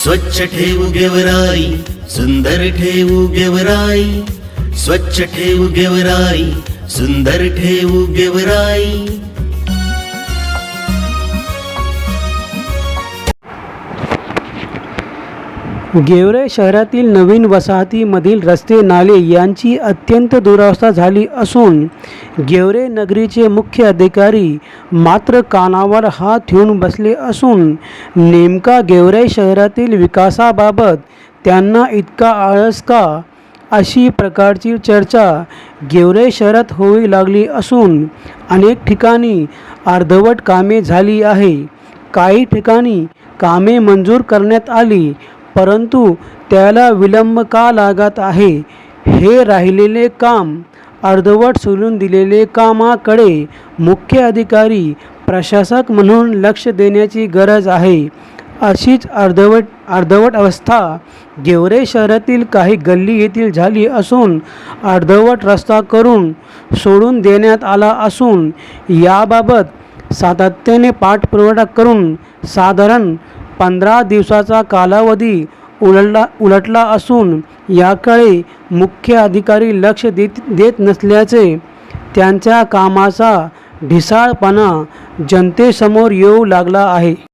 स्वच्छ ठेवू गेवराई, सुंदर ठेवू गेवराई, स्वच्छ ठेवू गेवराई, सुंदर ठेवू गेवराई। गेवराई शहरातील नवीन वसाहतीमधील रस्ते नाले यांची अत्यंत दुरावस्था झाली असून गेवराई नगरीचे मुख्य अधिकारी मात्र कानावर हात ठेवून बसले असून नेमका गेवराई शहरातील विकासाबाबत त्यांना इतका आळस का, अशी प्रकारची चर्चा गेवराई शहरात होऊ लागली असून अनेक ठिकाणी अर्धवट कामे झाली आहे। काही ठिकाणी कामे मंजूर करण्यात आली परंतु त्याला विलंब का लागत आहे। हे राहिलेले काम अर्धवट सोडून दिलेले कामाकडे मुख्य अधिकारी प्रशासक म्हणून लक्ष देण्याची गरज आहे। अशीच अर्धवट अवस्था गेवराई शहरातील काही गल्ली येथील झाली असून अर्धवट रस्ता करून सोडून देण्यात आला असून याबाबत सातत्याने पाठपुरावा करून साधारण 15 दिवसाचा कालावधी उलटला असून याकडे मुख्य अधिकारी लक्ष देत नसल्याचे त्यांच्या कामाचा ढिसाळपणा जनतेसमोर येऊ लागला आहे।